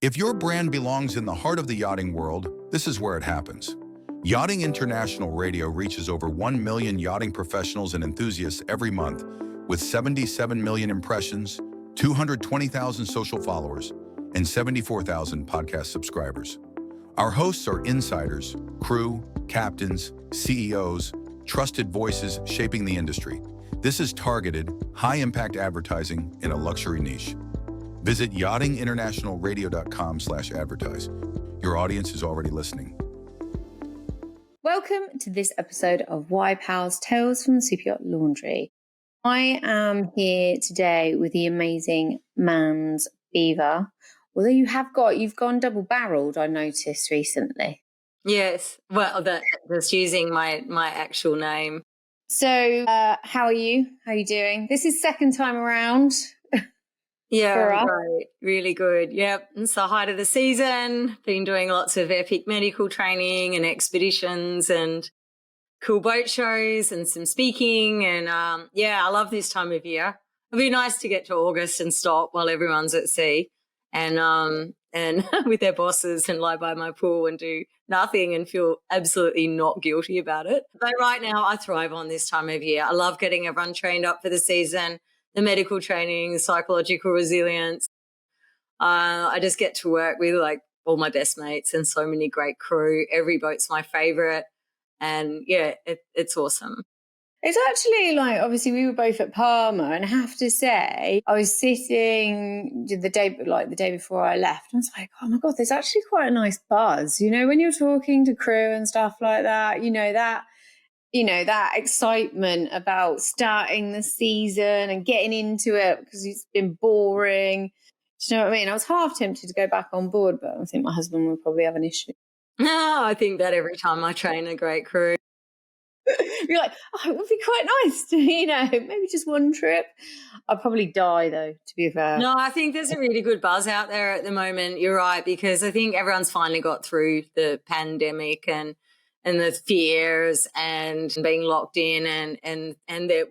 If your brand belongs in the heart of the yachting world, this is where it happens. Yachting International Radio reaches over 1 million yachting professionals and enthusiasts every month, with 77 million impressions, 220,000 social followers, and 74,000 podcast subscribers. Our hosts are insiders, crew, captains, CEOs, trusted voices shaping the industry. This is targeted, high-impact advertising in a luxury niche. Visit yachtinginternationalradio.com/advertise. Your audience is already listening. Welcome to this episode of Why Pals Tales from the Superyacht Laundry. I am here today with the amazing Amanda Beaver. Although you've gone double-barreled, I noticed recently. Yes, well, that's using my actual name. So, how are you? How are you doing? This is second time around. Yeah, right. Really good. Yep. It's the height of the season. Been doing lots of epic medical training and expeditions and cool boat shows and some speaking. And, I love this time of year. It'd be nice to get to August and stop while everyone's at sea and with their bosses and lie by my pool and do nothing and feel absolutely not guilty about it. But right now I thrive on this time of year. I love getting everyone trained up for the season. The medical training, the psychological resilience. I just get to work with like all my best mates and so many great crew. Every boat's my favourite. And yeah, it's awesome. It's actually like, obviously we were both at Parma, and I have to say, I was sitting the day before I left, and I was like, oh my God, there's actually quite a nice buzz. You know, when you're talking to crew and stuff like that, that excitement about starting the season and getting into it because it's been boring. Do you know what I mean? I was half tempted to go back on board, but I think my husband would probably have an issue. No, I think that every time I train a great crew. You're like, oh, it would be quite nice to, maybe just one trip. I'd probably die though, to be fair. No, I think there's a really good buzz out there at the moment. You're right, because I think everyone's finally got through the pandemic and the fears and being locked in and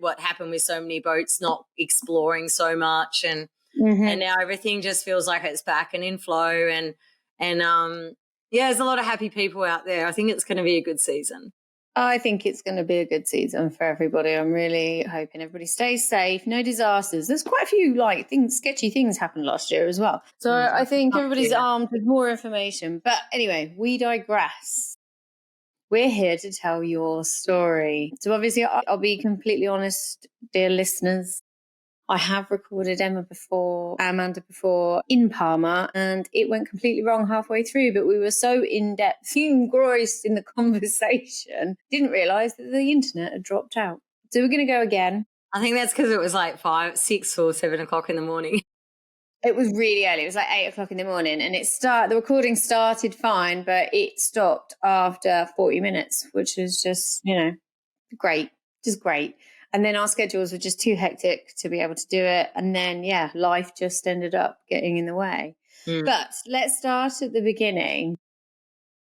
what happened with so many boats not exploring so much and now everything just feels like it's back and in flow and there's a lot of happy people out there. I think it's going to be a good season. I think it's going to be a good season for everybody. I'm really hoping everybody stays safe, no disasters. There's quite a few sketchy things happened last year as well. So I think everybody's armed with more information. But anyway, we digress. We're here to tell your story. So obviously, I'll be completely honest, dear listeners. I have recorded Amanda before in Parma, and it went completely wrong halfway through. But we were so in-depth, engrossed in the conversation, didn't realise that the internet had dropped out. So we're going to go again. I think that's because it was like 5, 6 or 7 o'clock in the morning. It was really early. It was like 8 o'clock in the morning, and the recording started fine, but it stopped after 40 minutes, which was just, great, just great. And then our schedules were just too hectic to be able to do it. And then, life just ended up getting in the way. But let's start at the beginning.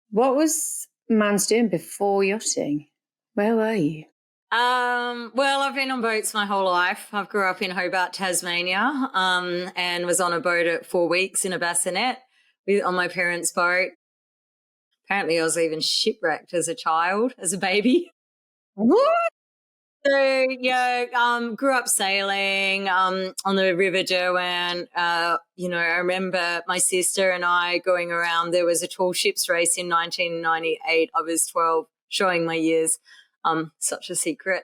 What was Mans doing before yachting? Where were you? Well, I've been on boats my whole life. I grew up in Hobart, Tasmania, and was on a boat at 4 weeks in a bassinet on my parents' boat. Apparently I was even shipwrecked as a child, as a baby. What? So, grew up sailing on the River Derwent. I remember my sister and I going around. There was a tall ships race in 1998. I was 12, showing my years. Such a secret.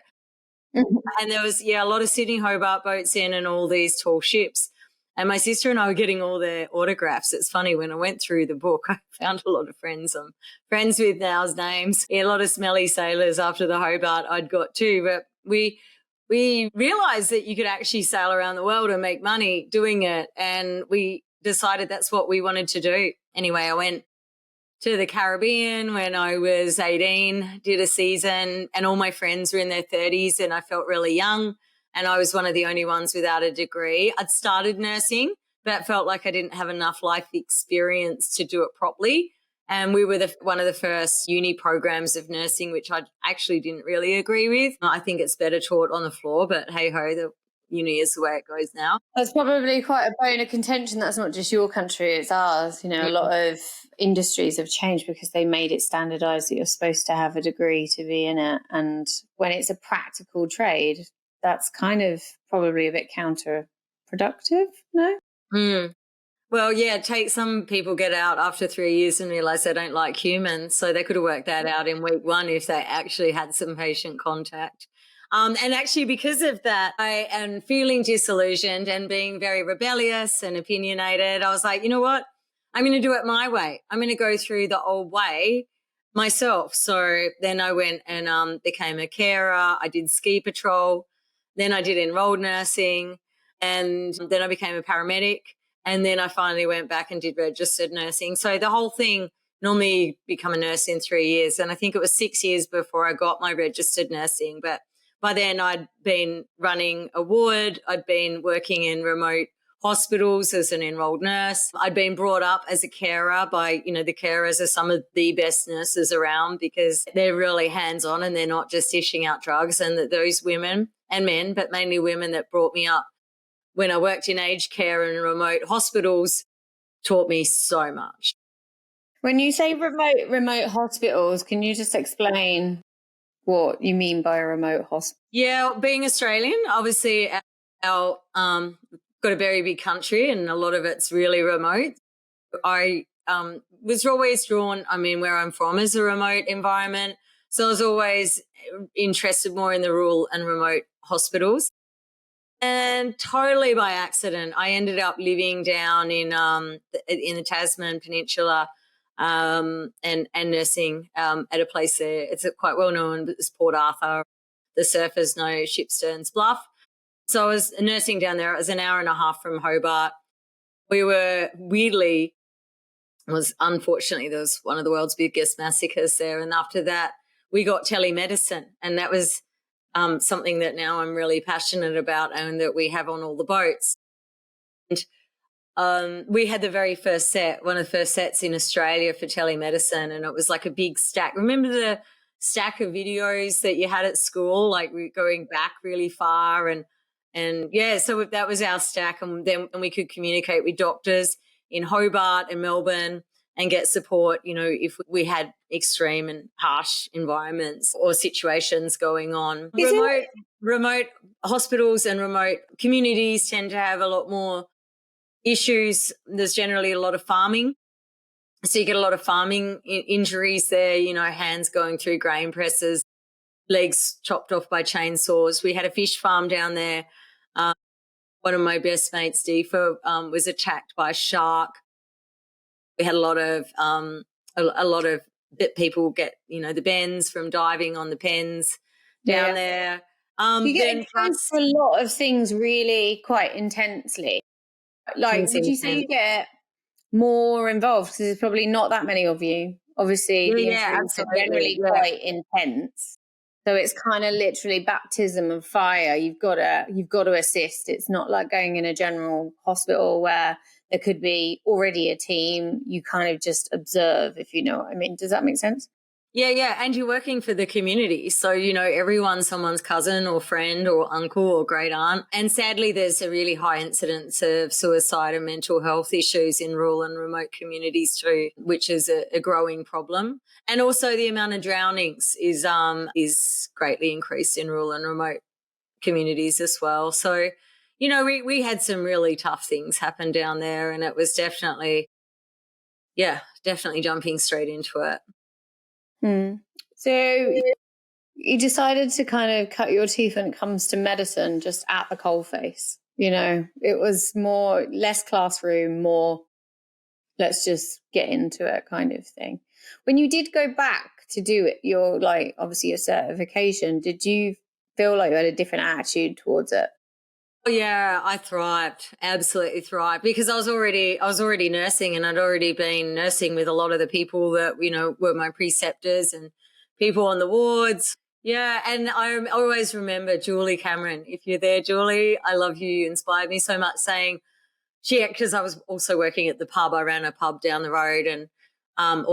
And there was, a lot of Sydney Hobart boats in and all these tall ships. And my sister and I were getting all their autographs. It's funny, when I went through the book, I found a lot of friends I'm friends with now's names. A lot of smelly sailors after the Hobart I'd got too. But we realised that you could actually sail around the world and make money doing it. And we decided that's what we wanted to do. Anyway, I went to the Caribbean when I was 18, did a season, and all my friends were in their 30s and I felt really young, and I was one of the only ones without a degree. I'd started nursing, but felt like I didn't have enough life experience to do it properly. And we were one of the first uni programs of nursing, which I actually didn't really agree with. I think it's better taught on the floor, but hey-ho, uni is the way it goes now. That's probably quite a bone of contention. That's not just your country, it's ours. A lot of industries have changed because they made it standardized that you're supposed to have a degree to be in it. And when it's a practical trade, that's kind of probably a bit counterproductive, no? Well, yeah, some people get out after 3 years and realise they don't like humans. So they could have worked that out in week 1 if they actually had some patient contact. And actually, because of that, I am feeling disillusioned and being very rebellious and opinionated. I was like, you know what? I'm going to do it my way. I'm going to go through the old way myself. So then I went and became a carer. I did ski patrol. Then I did enrolled nursing. And then I became a paramedic. And then I finally went back and did registered nursing. So the whole thing, normally become a nurse in 3 years. And I think it was 6 years before I got my registered nursing. But by then I'd been running a ward. I'd been working in remote hospitals as an enrolled nurse. I'd been brought up as a carer by, the carers are some of the best nurses around because they're really hands-on and they're not just dishing out drugs. And that those women and men, but mainly women that brought me up when I worked in aged care and remote hospitals taught me so much. When you say remote hospitals, can you just explain what you mean by a remote hospital? Yeah, being Australian, obviously our got a very big country and a lot of it's really remote. I was always drawn, where I'm from is a remote environment. So I was always interested more in the rural and remote hospitals. And totally by accident, I ended up living down in the Tasman Peninsula and nursing at a place there. It's quite well known, but it's Port Arthur. The surfers know Shipsterns Bluff. So I was nursing down there. It was an hour and a half from Hobart. We were unfortunately, there was one of the world's biggest massacres there. And after that, we got telemedicine, and that was something that now I'm really passionate about and that we have on all the boats. And we had the very first set, one of the first sets in Australia for telemedicine, and it was like a big stack. Remember the stack of videos that you had at school, like going back really far and yeah, so that was our stack, and then we could communicate with doctors in Hobart and Melbourne and get support, if we had extreme and harsh environments or situations going on. Remote hospitals and remote communities tend to have a lot more issues. There's generally a lot of farming. So you get a lot of farming injuries there, hands going through grain presses, legs chopped off by chainsaws. We had a fish farm down there. One of my best mates, Deefa, was attacked by a shark. We had a lot of people get, the bends from diving on the pens down there. You get exposed to a lot of things really quite intensely. Like, would you say you get more involved because there's probably not that many of you? Obviously, the injuries are generally quite intense. So it's kind of literally baptism of fire. You've got to assist. It's not like going in a general hospital where there could be already a team. You kind of just observe, if you know what I mean. Does that make sense? Yeah. And you're working for the community. So, everyone's someone's cousin or friend or uncle or great aunt. And sadly, there's a really high incidence of suicide and mental health issues in rural and remote communities too, which is a growing problem. And also the amount of drownings is greatly increased in rural and remote communities as well. So, we had some really tough things happen down there, and it was definitely jumping straight into it. So you decided to kind of cut your teeth when it comes to medicine just at the coalface. It was less classroom, more let's just get into it kind of thing. When you did go back to do it, obviously your certification, did you feel like you had a different attitude towards it? Yeah, I thrived, absolutely thrived, because I was already nursing, and I'd already been nursing with a lot of the people that, were my preceptors and people on the wards. Yeah, and I always remember Julie Cameron. If you're there, Julie, I love you. You inspired me so much, saying because I was also working at the pub. I ran a pub down the road, and I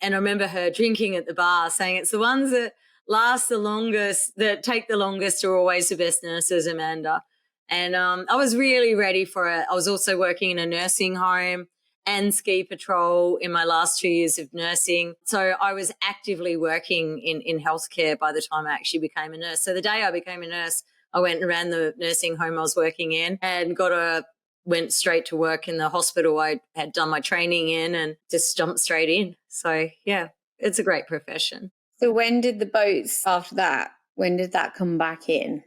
remember her drinking at the bar saying it's the ones that last the longest, that take the longest are always the best nurses, Amanda. And I was really ready for it. I was also working in a nursing home and ski patrol in my last 2 years of nursing. So I was actively working in healthcare by the time I actually became a nurse. So the day I became a nurse, I went and ran the nursing home I was working in and went straight to work in the hospital I had done my training in and just jumped straight in. So, yeah, it's a great profession. So when did the boats after that, when did that come back in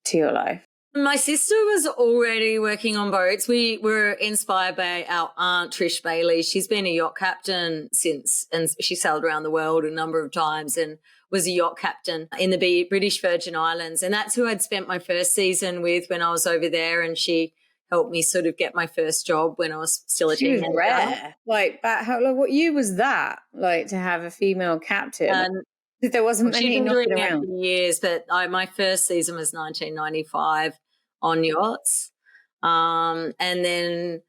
to your life? My sister was already working on boats. We were inspired by our aunt, Trish Bailey. She's been a yacht captain since, and she sailed around the world a number of times and was a yacht captain in the British Virgin Islands. And that's who I'd spent my first season with when I was over there. And she helped me sort of get my first job when I was still a teenager. She was rare. Like, what year was that? Like, to have a female captain? There wasn't many. She'd been doing it for years, but my first season was 1995 on yachts. And then,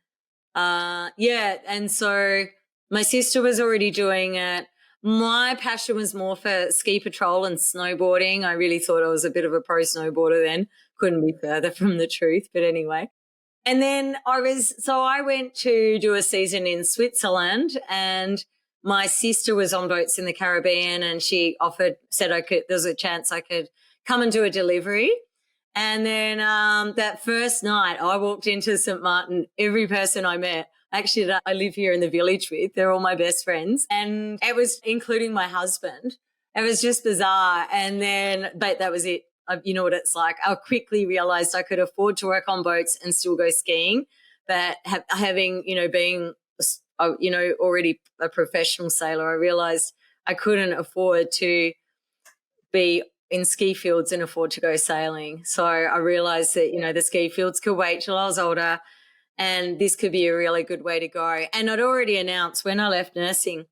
and so my sister was already doing it. My passion was more for ski patrol and snowboarding. I really thought I was a bit of a pro snowboarder then. Couldn't be further from the truth, but anyway. And then I went to do a season in Switzerland, and my sister was on boats in the Caribbean, and she said there was a chance I could come and do a delivery. And then that first night I walked into St. Martin, every person I met, actually that I live here in the village with, they're all my best friends. And it was including my husband. It was just bizarre. But that was it. You know what it's like. I quickly realised I could afford to work on boats and still go skiing. But having, being, already a professional sailor, I realised I couldn't afford to be in ski fields and afford to go sailing. So I realised that, the ski fields could wait till I was older and this could be a really good way to go. And I'd already announced when I left nursing,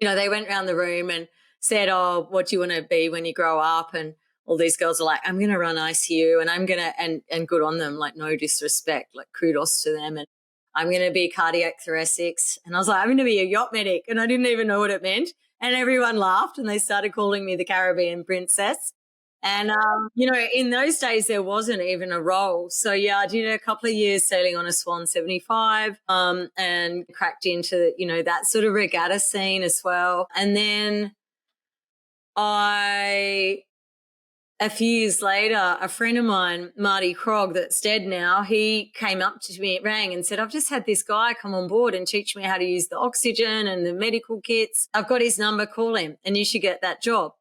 they went around the room and said, oh, what do you want to be when you grow up? And all these girls are like, I'm going to run ICU and I'm going to, and good on them, like no disrespect, like kudos to them. And I'm going to be cardiac thoracics. And I was like, I'm going to be a yacht medic. And I didn't even know what it meant. And everyone laughed and they started calling me the Caribbean princess. And, in those days there wasn't even a role. So, yeah, I did a couple of years sailing on a Swan 75 and cracked into, that sort of regatta scene as well. And then a few years later, a friend of mine, Marty Krog, that's dead now, he came up to me, rang and said, I've just had this guy come on board and teach me how to use the oxygen and the medical kits. I've got his number, call him and you should get that job.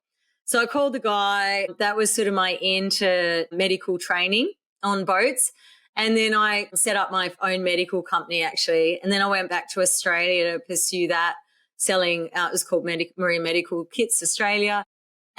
So I called the guy. That was sort of my into medical training on boats. And then I set up my own medical company actually. And then I went back to Australia to pursue that, selling, it was called Marine Medical Kits Australia.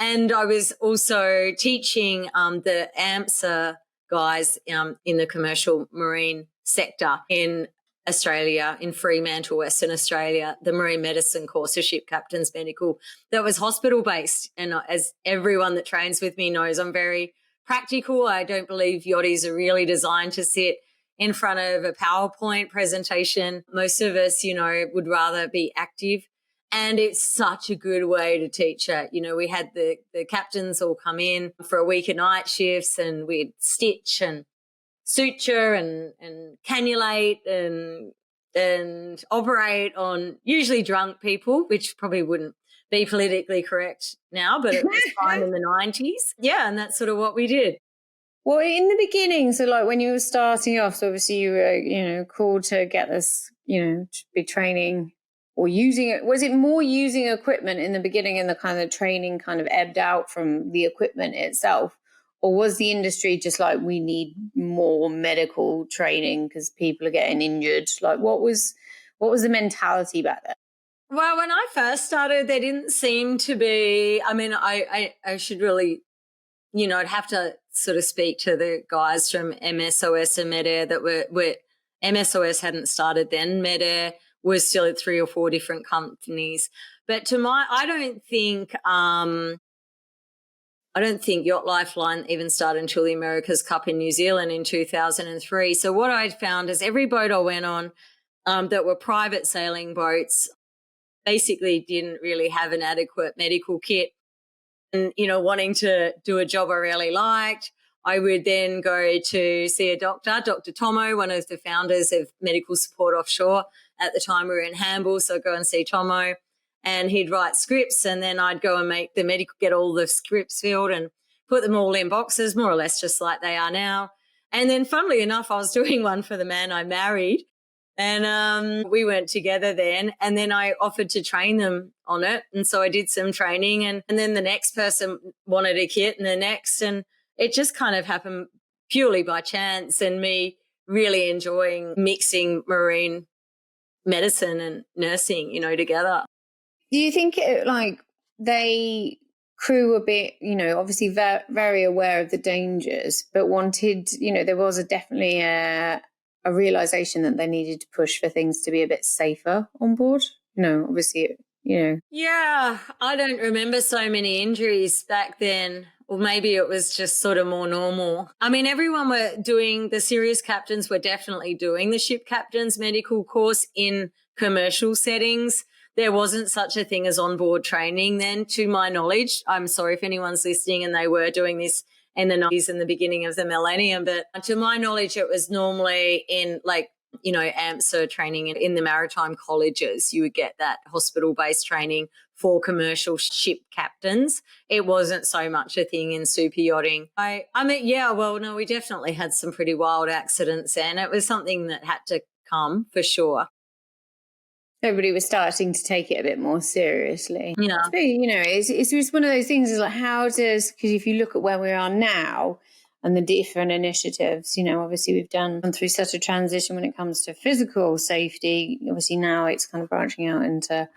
And I was also teaching the AMSA guys in the commercial marine sector in Australia, in Fremantle, Western Australia, the marine medicine course, a ship captain's medical that was hospital-based. And as everyone that trains with me knows, I'm very practical. I don't believe yachties are really designed to sit in front of a PowerPoint presentation. Most of us, would rather be active. And it's such a good way to teach it. We had the captains all come in for a week of night shifts and we'd stitch and suture and cannulate and operate on usually drunk people, which probably wouldn't be politically correct now, but it was fine in the 90s. Yeah, and that's sort of what we did. Well, in the beginning, so like when you were starting off, so obviously you were, called to get this, to be training or using it. Was it more using equipment in the beginning and the kind of training kind of ebbed out from the equipment itself? Or was the industry just like, we need more medical training because people are getting injured? Like what was the mentality back then? Well, when I first started, there didn't seem to be, I should really, I'd have to sort of speak to the guys from MSOS and Medair that were MSOS hadn't started then. Medair was still at 3 or 4 different companies. But I don't think Yacht Lifeline even started until the America's Cup in New Zealand in 2003. So what I'd found is every boat I went on that were private sailing boats basically didn't really have an adequate medical kit. and, wanting to do a job I really liked, I would then go to see a doctor, Dr. Tomo, one of the founders of Medical Support Offshore. At the time, we were in Hamble, so I'd go and see Tomo, and he'd write scripts, and then I'd go and make the medical, get all the scripts filled and put them all in boxes, more or less just like they are now. And then, funnily enough, I was doing one for the man I married, and we weren't together then. And then I offered to train them on it, and so I did some training, and then the next person wanted a kit, and the next, and it just kind of happened purely by chance, and me really enjoying mixing marine medicine and nursing, together. Do you think they crew a bit, obviously very aware of the dangers, but wanted, there was definitely a realization that they needed to push for things to be a bit safer on board? Obviously, Yeah, I don't remember so many injuries back then. Or maybe it was just sort of more normal. I mean, everyone were doing, the serious captains were definitely doing the ship captain's medical course in commercial settings. There wasn't such a thing as onboard training then, to my knowledge. I'm sorry if anyone's listening and they were doing this in the 90s and the beginning of the millennium, but to my knowledge, it was normally in AMSA training in the maritime colleges. You would get that hospital-based training for commercial ship captains. It wasn't so much a thing in super yachting. We definitely had some pretty wild accidents, and it was something that had to come for sure. Everybody was starting to take it a bit more seriously. Yeah. It's just one of those things, is like, because if you look at where we are now and the different initiatives, obviously we've gone through such a transition when it comes to physical safety. Obviously now it's kind of branching out into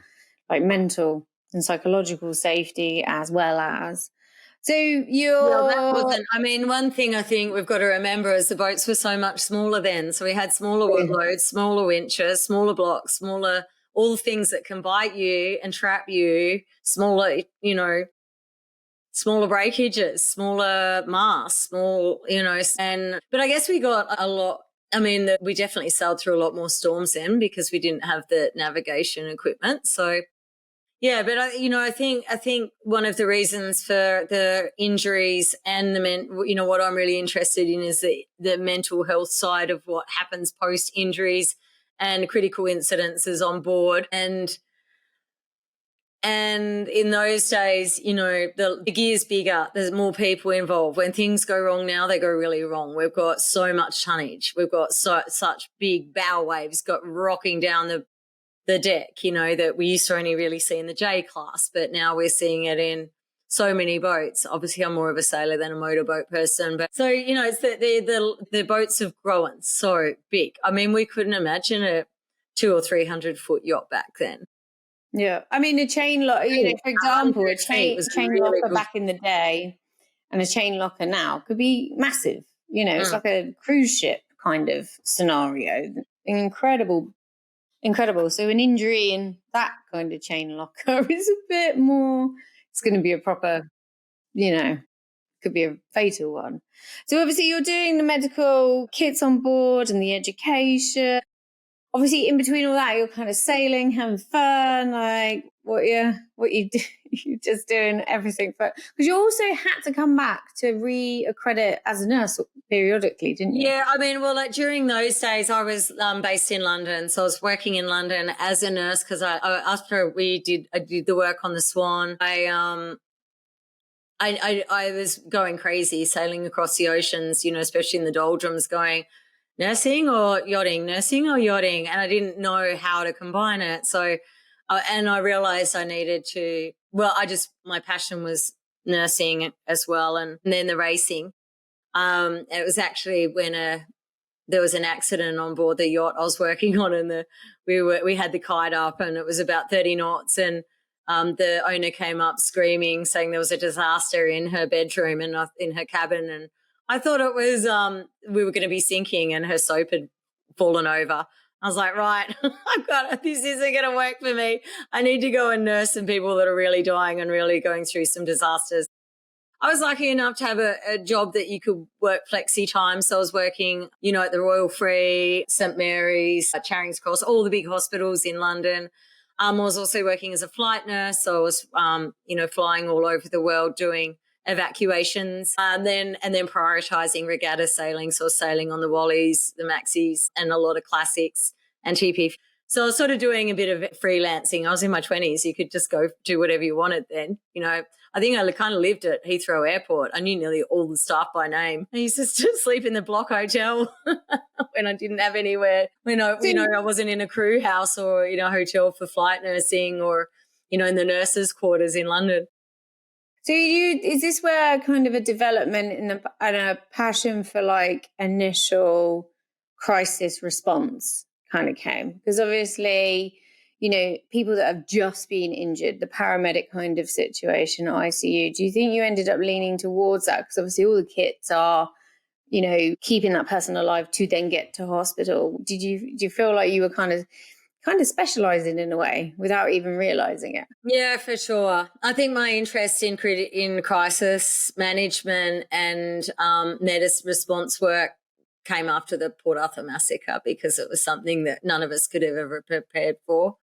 like mental and psychological safety as well as. So one thing I think we've got to remember is the boats were so much smaller then. So we had smaller workloads, smaller winches, smaller blocks, smaller, all the things that can bite you and trap you, smaller, smaller breakages, smaller masts, but I guess we got a lot. I mean, we definitely sailed through a lot more storms then because we didn't have the navigation equipment. So, yeah, but I think one of the reasons for the injuries and what I'm really interested in is the mental health side of what happens post injuries and critical incidences on board. And in those days, the gear's bigger. There's more people involved. When things go wrong now, they go really wrong. We've got so much tonnage. We've got such big bow waves rocking down the deck, that we used to only really see in the J class, but now we're seeing it in so many boats. Obviously, I'm more of a sailor than a motorboat person, but so, it's that the boats have grown so big. I mean, we couldn't imagine a 200 or 300 foot yacht back then. Yeah. I mean, a chain lock, for example, a chain locker back in the day and a chain locker now could be massive. It's like a cruise ship kind of scenario. Incredible. So an injury in that kind of chain locker is a bit more, it's going to be a proper, could be a fatal one. So obviously you're doing the medical kits on board and the education. Obviously in between all that, you're kind of sailing, having fun, like what you do, you're just doing everything. Because you also had to come back to re-accredit as a nurse periodically, didn't you? Yeah, during those days, I was based in London, so I was working in London as a nurse because after I did the work on the Swan, I was going crazy sailing across the oceans, especially in the doldrums, going nursing or yachting, and I didn't know how to combine it. So, and I realised I needed to. My passion was nursing as well, and then the racing. It was actually when there was an accident on board the yacht I was working on, and we had the kite up, and it was about 30 knots, and the owner came up screaming, saying there was a disaster in her bedroom and in her cabin, and I thought it was we were going to be sinking, and her soap had fallen over. I was like, right, this isn't going to work for me. I need to go and nurse some people that are really dying and really going through some disasters. I was lucky enough to have a job that you could work flexi time. So I was working, at the Royal Free, St Mary's, Charing's Cross, all the big hospitals in London. I was also working as a flight nurse. So I was, flying all over the world doing evacuations, and then prioritizing regatta sailing. So I was sailing on the Wallies, the Maxis, and a lot of classics and TP. So I was sort of doing a bit of freelancing. I was in my 20s. You could just go do whatever you wanted then. I think I kind of lived at Heathrow Airport. I knew nearly all the staff by name. I used to sleep in the block hotel when I didn't have anywhere. I wasn't in a crew house or, a hotel for flight nursing or, in the nurses' quarters in London. So is this where kind of a development and a passion for like initial crisis response kind of came? Because obviously, people that have just been injured, the paramedic kind of situation, ICU, do you think you ended up leaning towards that? Because obviously all the kits are, keeping that person alive to then get to hospital. Do you feel like you were kind of specializing in a way without even realizing it? Yeah, for sure. I think my interest in crisis management and medicine response work came after the Port Arthur massacre, because it was something that none of us could have ever prepared for.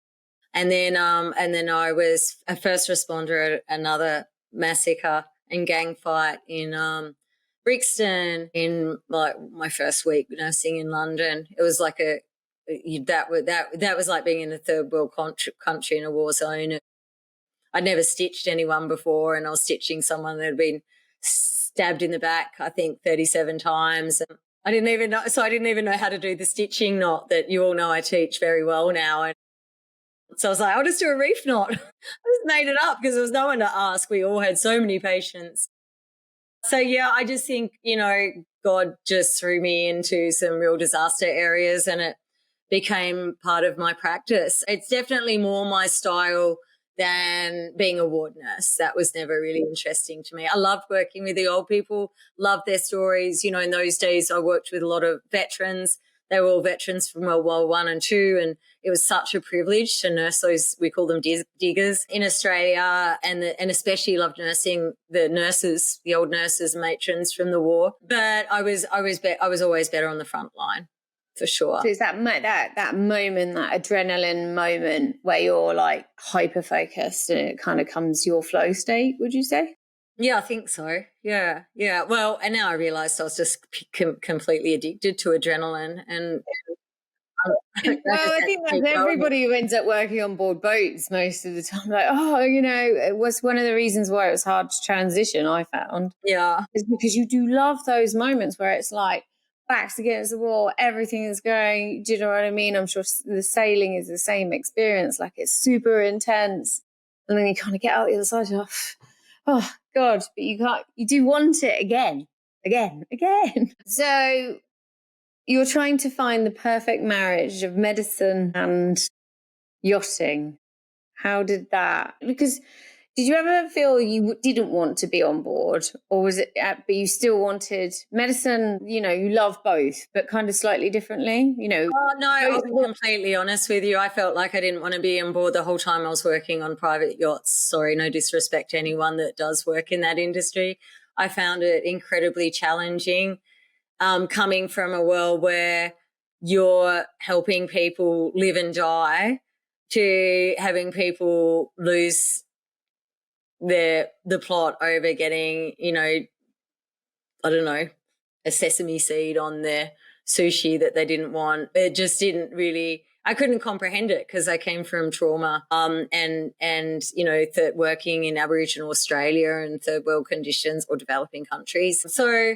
And then I was a first responder at another massacre and gang fight in Brixton in like my first week nursing in London. It was like that was like being in a third world country in a war zone. I'd never stitched anyone before, and I was stitching someone that had been stabbed in the back, I think 37 times. And I didn't even know how to do the stitching knot that you all know I teach very well now. And so I was like, I'll just do a reef knot. I just made it up because there was no one to ask. We all had so many patients. So, yeah, I just think, God just threw me into some real disaster areas, and it became part of my practice. It's definitely more my style than being a ward nurse. That was never really interesting to me. I loved working with the old people, loved their stories. In those days I worked with a lot of veterans. They were all veterans from World War I and II, and it was such a privilege to nurse those, we call them diggers in Australia, and especially loved nursing the nurses, the old nurses and matrons from the war. But I was always better on the front line, for sure. So it's that moment, that adrenaline moment where you're like hyper focused and it kind of comes your flow state, would you say? Yeah, I think so. Yeah. Well, and now I realised I was just completely addicted to adrenaline. And well, I think that's everybody who ends up working on board boats most of the time. Like, it was one of the reasons why it was hard to transition, I found. Yeah. Is because you do love those moments where it's like backs against the wall, everything is going, do you know what I mean? I'm sure the sailing is the same experience. Like, it's super intense. And then you kind of get out the other side, you're like, oh God, but you do want it again. So you're trying to find the perfect marriage of medicine and yachting. How did that? Because did you ever feel you didn't want to be on board, or was it, but you still wanted medicine? You love both, but kind of slightly differently, Oh, no, I'll be completely honest with you. I felt like I didn't want to be on board the whole time I was working on private yachts. Sorry, no disrespect to anyone that does work in that industry. I found it incredibly challenging, coming from a world where you're helping people live and die to having people lose the plot over getting, I don't know, a sesame seed on their sushi that they didn't want. It just didn't really, I couldn't comprehend it because I came from trauma and working in Aboriginal Australia and third world conditions or developing countries. So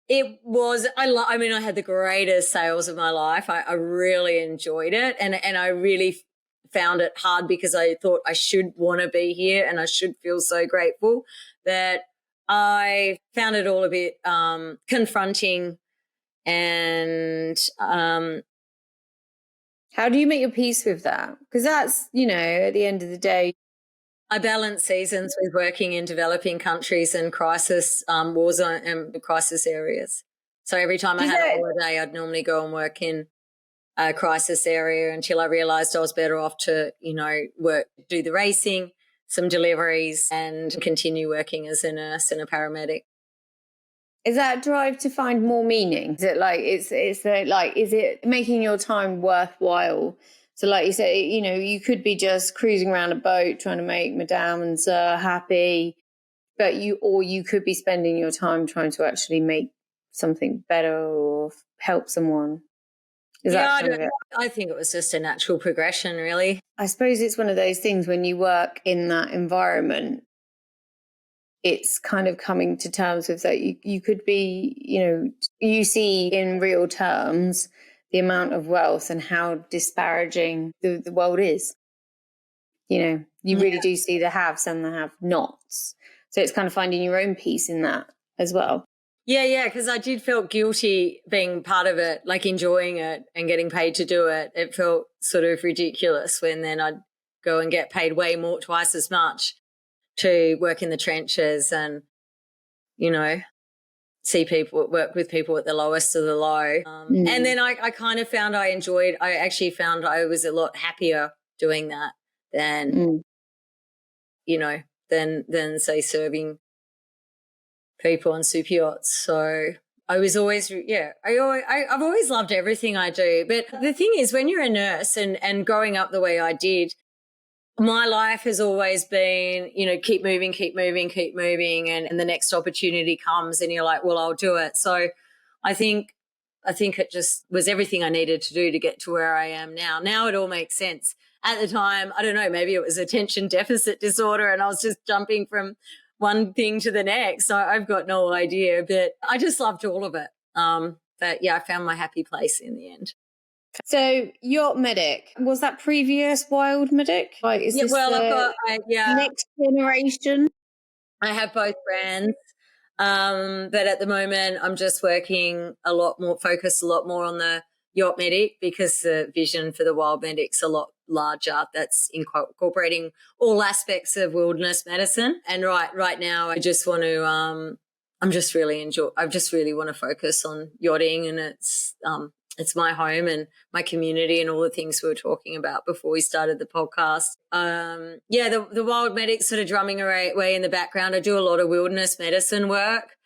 it was, I had the greatest sales of my life. I really enjoyed it, and I really found it hard because I thought I should want to be here and I should feel so grateful, that I found it all a bit confronting. And how do you make your peace with that? Because that's, at the end of the day, I balance seasons with working in developing countries and crisis war zone and crisis areas. So every time I had a holiday, I'd normally go and work in a crisis area until I realised I was better off to, do the racing, some deliveries, and continue working as a nurse and a paramedic. Is that drive to find more meaning? Is it like is it making your time worthwhile So like you say, you know, you could be just cruising around a boat trying to make Madame and Sir happy, but you could be spending your time trying to actually make something better or help someone. Is that kind of it? I think it was just a natural progression, really. I suppose it's one of those things when you work in that environment, it's kind of coming to terms with that you could be, you know, you see in real terms the amount of wealth and how disparaging the world is. You know, you really do see the haves and the have-nots. So it's kind of finding your own peace in that as well. Yeah, because I did feel guilty being part of it, like enjoying it and getting paid to do it. It felt sort of ridiculous when then I'd go and get paid way more, twice as much to work in the trenches and, you know, see people, work with people at the lowest of the low. And then I kind of found I actually found I was a lot happier doing that than, you know, than say serving people on super yachts. So I was always, I've always loved everything I do. But the thing is, when you're a nurse and growing up the way I did, my life has always been, you know, keep moving, and the next opportunity comes and you're like, well, I'll do it. So I think it just was everything I needed to do to get to where I am now. Now it all makes sense. At the time, I don't know, maybe it was attention deficit disorder and I was just jumping from one thing to the next. So I've got no idea, but I just loved all of it. But yeah, I found my happy place in the end. So Yacht Medic, was that previous Wild Medic? Like, is this I've got next generation? I have both brands. But at the moment I'm just working focused a lot more on the Yacht Medic because the vision for the Wild Medic's a lot larger. That's incorporating all aspects of wilderness medicine. And right now I just want to I just really want to focus on yachting, and it's my home and my community and all the things we were talking about before we started the podcast. The Wild Medics sort of drumming away in the background. I do a lot of wilderness medicine work.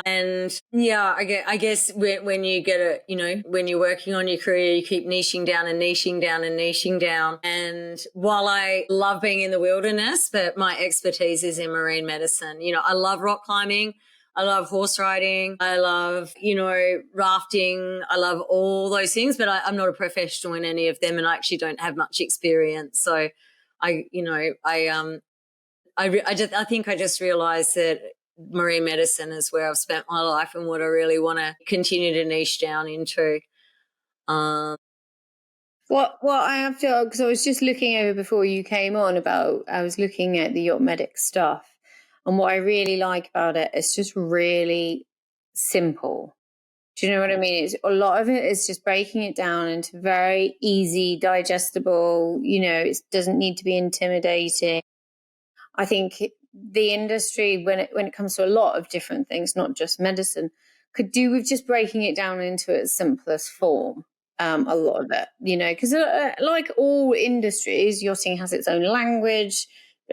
And yeah, I guess when you get it, you know, when you're working on your career, you keep niching down and niching down and niching down. And while I love being in the wilderness, but my expertise is in marine medicine. You know, I love rock climbing. I love horse riding. I love, you know, rafting. I love all those things, but I'm not a professional in any of them, and I actually don't have much experience. So I think I just realised that marine medicine is where I've spent my life and what I really want to continue to niche down into. Well, I have to, because I was just looking over before you came on I was looking at the Yacht Medic stuff. And what I really like about it is just really simple. Do you know what I mean? A lot of it is just breaking it down into very easy, digestible, you know, it doesn't need to be intimidating. I think the industry, when it comes to a lot of different things, not just medicine, could do with just breaking it down into its simplest form. A lot of it, you know, because like all industries, yachting has its own language,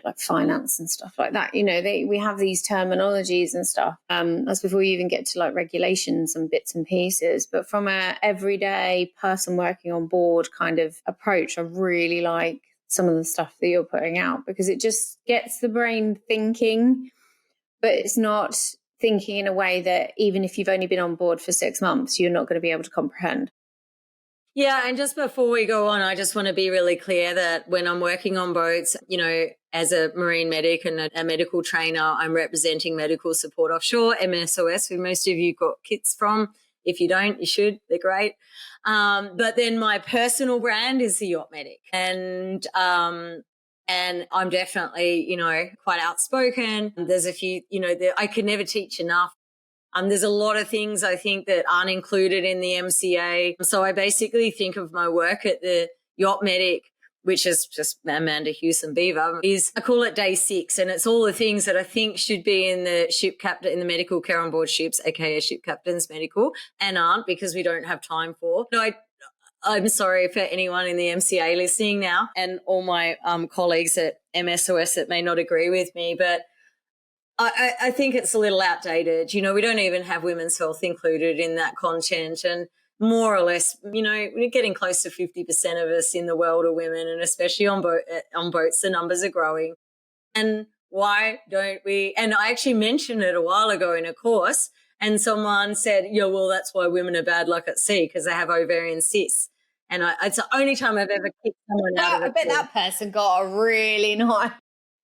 like finance and stuff like that. You know, we have these terminologies and stuff. That's before you even get to like regulations and bits and pieces. But from a everyday person working on board kind of approach, I really like some of the stuff that you're putting out, because it just gets the brain thinking, but it's not thinking in a way that even if you've only been on board for 6 months, you're not going to be able to comprehend. Yeah, and just before we go on, I just want to be really clear that when I'm working on boats, you know, as a marine medic and a medical trainer, I'm representing Medical Support Offshore, MSOS, who most of you got kits from. If you don't, you should. They're great. But then my personal brand is the Yacht Medic. And I'm definitely, you know, quite outspoken. There's a few, you know, I could never teach enough. There's a lot of things I think that aren't included in the MCA. So I basically think of my work at the Yacht Medic, which is just Amanda Beaver, I call it day 6. And it's all the things that I think should be in the ship captain, in the medical care on board ships, aka ship captain's medical, and aren't, because we don't have time for. No, I'm sorry for anyone in the MCA listening now, and all my colleagues at MSOS that may not agree with me, but I think it's a little outdated. You know, we don't even have women's health included in that content. And more or less, we're getting close to 50% of us in the world are women, and especially on boats, the numbers are growing. And why don't we? And I actually mentioned it a while ago in a course, and someone said, yeah, well, that's why women are bad luck at sea, because they have ovarian cysts. And it's the only time I've ever kicked someone out of it. I bet that person got a really nice.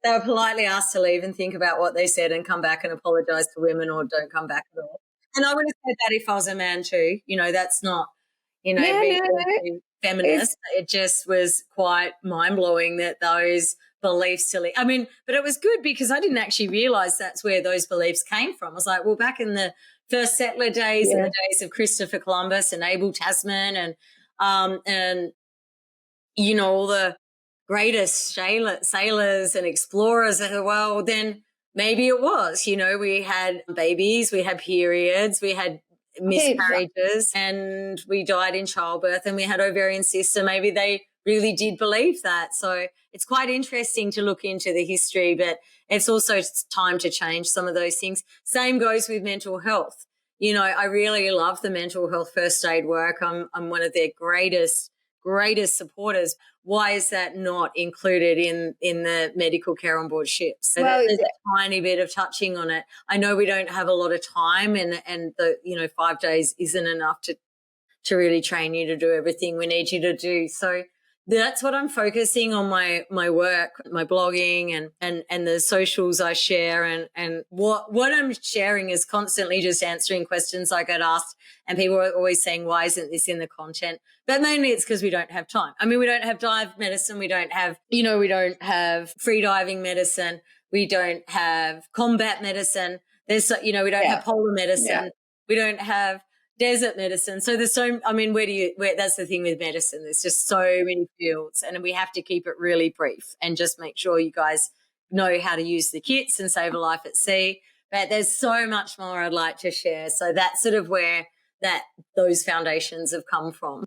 They were politely asked to leave and think about what they said and come back and apologise to women, or don't come back at all. And I would have said that if I was a man too. That's not, being feminist. It just was quite mind-blowing that those beliefs but it was good because I didn't actually realise that's where those beliefs came from. I was like, well, back in the first settler days, in the days of Christopher Columbus and Abel Tasman and all the greatest sailors and explorers of the world, then maybe it was, we had babies, we had periods, we had miscarriages, and we died in childbirth, and we had ovarian cysts, so maybe they really did believe that. So it's quite interesting to look into the history, but it's also time to change some of those things. Same goes with mental health. I really love the mental health first aid work. I'm one of their greatest supporters. Why is that not included in the medical care on board ships? So there's a tiny bit of touching on it. I know we don't have a lot of time, and the 5 days isn't enough to really train you to do everything we need you to do. So that's what I'm focusing on, my work, my blogging and the socials I share, and what I'm sharing is constantly just answering questions I get asked, and people are always saying, why isn't this in the content? But mainly it's because we don't have time. I mean, we don't have dive medicine, we don't have free diving medicine, we don't have combat medicine, we don't have polar medicine, we don't have desert medicine. So there's that's the thing with medicine. There's just so many fields, and we have to keep it really brief and just make sure you guys know how to use the kits and save a life at sea. But there's so much more I'd like to share. So that's sort of where those foundations have come from.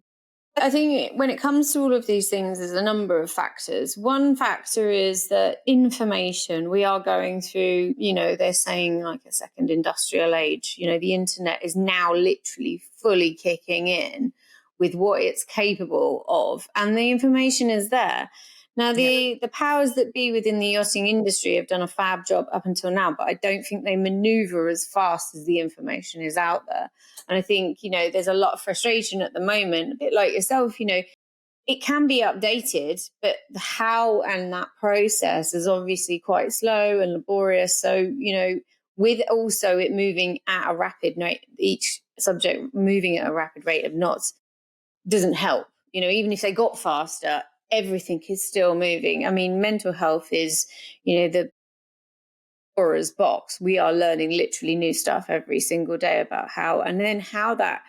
I think when it comes to all of these things, there's a number of factors. One factor is that information, we are going through, they're saying like a second industrial age. The internet is now literally fully kicking in with what it's capable of, and the information is there. Now, the powers that be within the yachting industry have done a fab job up until now, but I don't think they maneuver as fast as the information is out there. And I think, there's a lot of frustration at the moment, a bit like yourself, it can be updated, but the how and that process is obviously quite slow and laborious. So, with also it moving at a rapid rate, each subject moving at a rapid rate of knots doesn't help. Even if they got faster, everything is still moving. I mean, mental health is, the Pandora's box. We are learning literally new stuff every single day about how that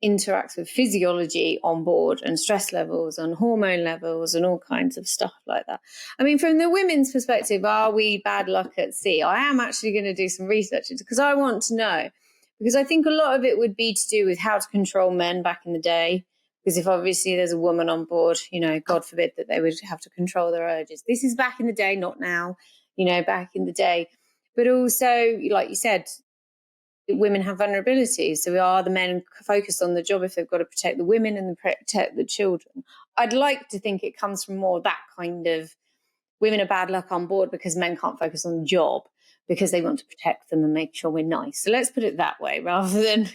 interacts with physiology on board and stress levels and hormone levels and all kinds of stuff like that. I mean, from the women's perspective, are we bad luck at sea? I am actually going to do some research because I want to know, because I think a lot of it would be to do with how to control men back in the day. Because if obviously there's a woman on board, God forbid that they would have to control their urges. This is back in the day, not now, back in the day. But also, like you said, women have vulnerabilities. So are the men focused on the job if they've got to protect the women and protect the children? I'd like to think it comes from more that kind of women are bad luck on board because men can't focus on the job because they want to protect them and make sure we're nice. So let's put it that way rather than,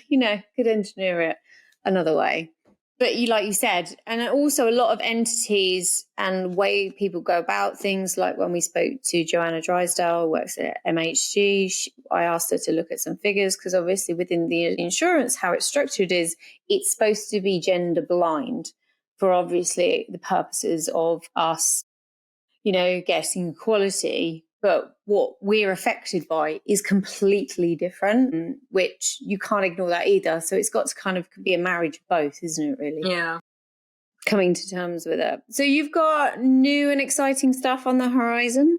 could engineer it another way. But like you said, and also a lot of entities and way people go about things, like when we spoke to Joanna Drysdale, who works at MHG, I asked her to look at some figures because obviously within the insurance, how it's structured is it's supposed to be gender blind for obviously the purposes of us, getting equality. But what we're affected by is completely different, which you can't ignore that either. So it's got to kind of be a marriage of both, isn't it, really? Yeah. Coming to terms with it. So you've got new and exciting stuff on the horizon?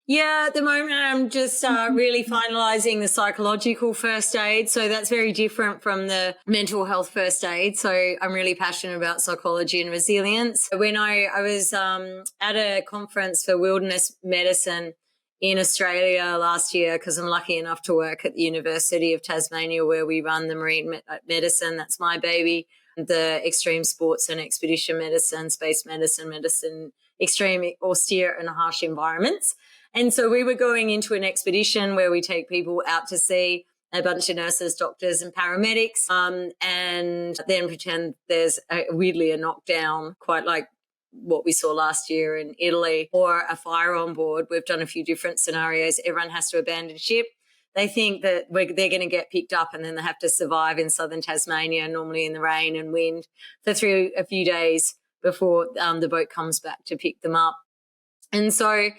Yeah, at the moment I'm just really finalising the psychological first aid. So that's very different from the mental health first aid. So I'm really passionate about psychology and resilience. When I was at a conference for wilderness medicine in Australia last year because I'm lucky enough to work at the University of Tasmania where we run the marine medicine. That's my baby. The extreme sports and expedition medicine, space medicine, extreme austere and harsh environments. And so we were going into an expedition where we take people out to sea, a bunch of nurses, doctors and paramedics, and then pretend there's weirdly a knockdown, quite like what we saw last year in Italy, or a fire on board. We've done a few different scenarios. Everyone has to abandon ship. They think that they're going to get picked up and then they have to survive in southern Tasmania, normally in the rain and wind, for through a few days before the boat comes back to pick them up. And so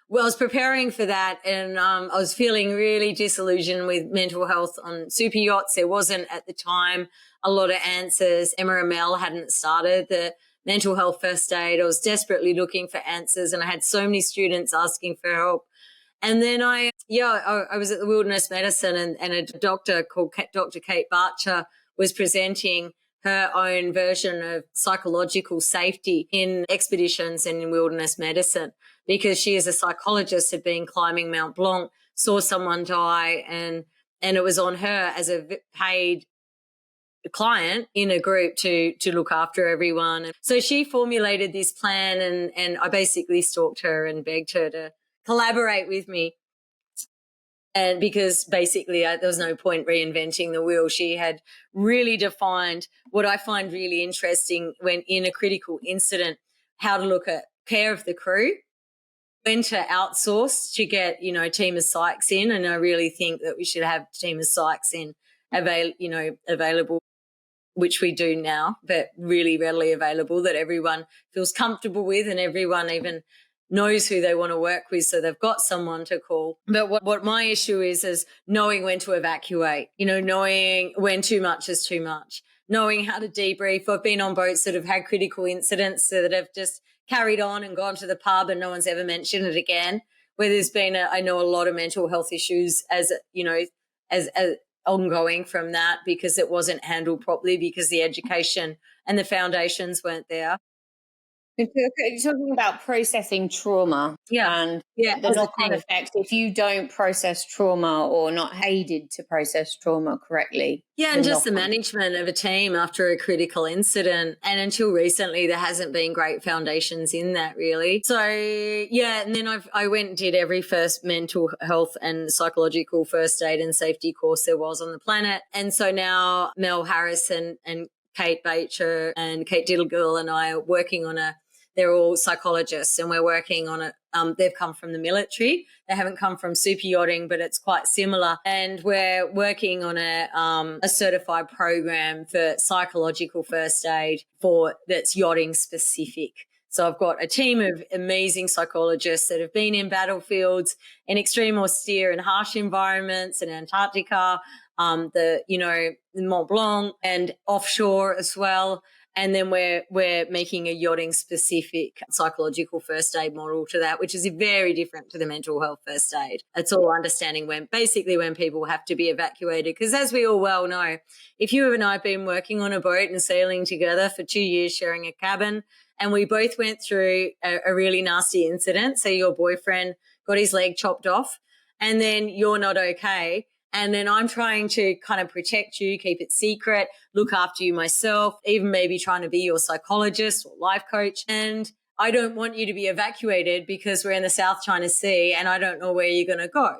well, I was preparing for that and I was feeling really disillusioned with mental health on super yachts. There wasn't at the time a lot of answers. Emma and Mel hadn't started the mental health first aid. I was desperately looking for answers and I had so many students asking for help. And then I was at the Wilderness Medicine and a doctor called Dr. Kate Barcher was presenting her own version of psychological safety in expeditions and in wilderness medicine because she, as a psychologist, had been climbing Mount Blanc, saw someone die, and it was on her as a paid client in a group to look after everyone. And so she formulated this plan and I basically stalked her and begged her to collaborate with me. And because basically there was no point reinventing the wheel. She had really defined what I find really interesting when in a critical incident, how to look at care of the crew, when to outsource to get, a team of psychs in. And I really think that we should have a team of psychs available, which we do now, but really readily available that everyone feels comfortable with and everyone even knows who they want to work with, so they've got someone to call. But what my issue is knowing when to evacuate, knowing when too much is too much, knowing how to debrief. I've been on boats that have had critical incidents that have just carried on and gone to the pub and no one's ever mentioned it again, where there's been, I know, a lot of mental health issues as ongoing from that because it wasn't handled properly because the education and the foundations weren't there. You're talking about processing trauma and the knock-on effect if you don't process trauma or not aided to process trauma correctly. Yeah, and just the management of a team after a critical incident. And until recently, there hasn't been great foundations in that, really. So, and then I went and did every first mental health and psychological first aid and safety course there was on the planet. And so now Mel Harris and Kate Bacher and Kate Diddlegill and I are working on they're all psychologists and we're working on it. They've come from the military. They haven't come from super yachting, but it's quite similar. And we're working on a certified program for psychological first aid that's yachting specific. So I've got a team of amazing psychologists that have been in battlefields in extreme austere and harsh environments in Antarctica, the Mont Blanc and offshore as well. And then we're making a yachting specific psychological first aid model to that, which is very different to the mental health first aid. It's all understanding when people have to be evacuated. Because as we all well know, if you and I have been working on a boat and sailing together for 2 years, sharing a cabin, and we both went through a really nasty incident, so your boyfriend got his leg chopped off, and then you're not okay, and then I'm trying to kind of protect you, keep it secret, look after you myself, even maybe trying to be your psychologist or life coach. And I don't want you to be evacuated because we're in the South China Sea and I don't know where you're going to go,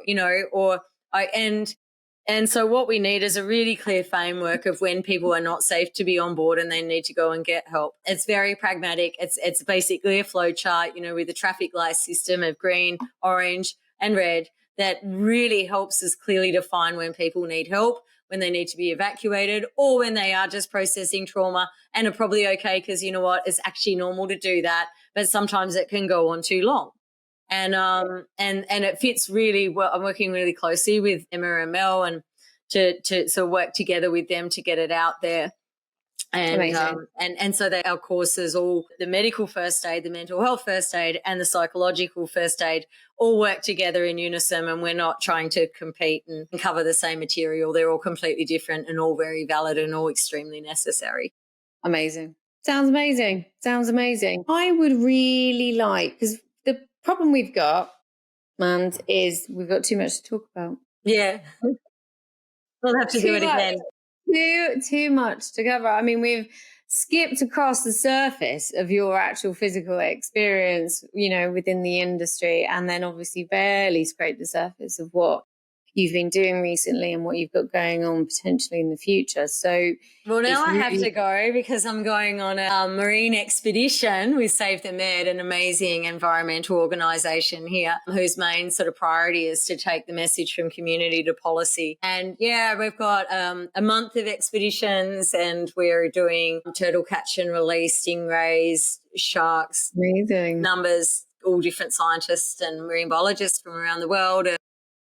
and so what we need is a really clear framework of when people are not safe to be on board and they need to go and get help. It's very pragmatic. It's basically a flow chart, with a traffic light system of green, orange and red that really helps us clearly define when people need help, when they need to be evacuated, or when they are just processing trauma and are probably okay because, it's actually normal to do that, but sometimes it can go on too long. And it fits really well. I'm working really closely with Emma and Mel and to sort of work together with them to get it out there. And so that our courses, all the medical first aid, the mental health first aid and the psychological first aid all work together in unison, and we're not trying to compete and cover the same material. They're all completely different and all very valid and all extremely necessary. Amazing. Sounds amazing. I would really like, because the problem we've got And we've got too much to talk about. Yeah. We'll have to do it again. Too much to cover. I mean, we've skipped across the surface of your actual physical experience, within the industry, and then obviously barely scraped the surface of what you've been doing recently and what you've got going on potentially in the future. So, well, now I have to go because I'm going on a marine expedition with Save the Med, an amazing environmental organisation here whose main sort of priority is to take the message from community to policy. And yeah, we've got a month of expeditions, and we're doing turtle catch and release, stingrays, sharks, amazing numbers, all different scientists and marine biologists from around the world are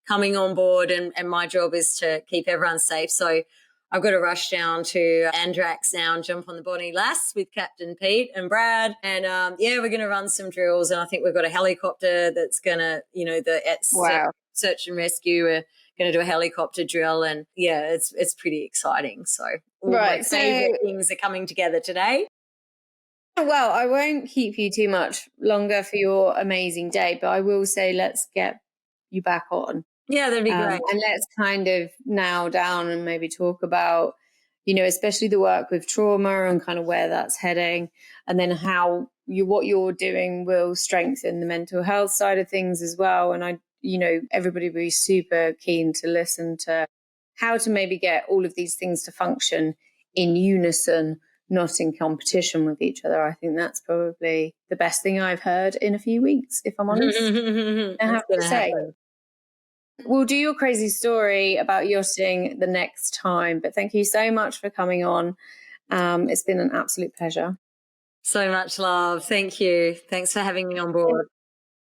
coming on board, and my job is to keep everyone safe. So I've got to rush down to Andrax now and jump on the Bonnie Lass with Captain Pete and Brad. And, we're going to run some drills. And I think we've got a helicopter that's going to, search and rescue. We're going to do a helicopter drill. And, yeah, it's pretty exciting. So all my favourite things are coming together today. Well, I won't keep you too much longer for your amazing day, but I will say let's get you back on. Yeah, that'd be great. And let's kind of nail down and maybe talk about, especially the work with trauma and kind of where that's heading, and then how what you're doing will strengthen the mental health side of things as well. And everybody will be super keen to listen to how to maybe get all of these things to function in unison, not in competition with each other. I think that's probably the best thing I've heard in a few weeks, if I'm honest. I have to say. We'll do your crazy story about yachting the next time, but thank you so much for coming on. It's been an absolute pleasure. So much love. Thank you. Thanks for having me on board.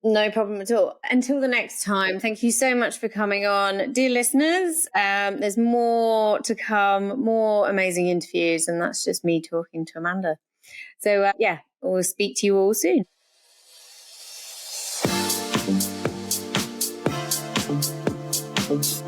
No problem at all. Until the next time, thank you so much for coming on. Dear listeners, there's more to come, more amazing interviews, and that's just me talking to Amanda. So, we'll speak to you all soon. Thank you.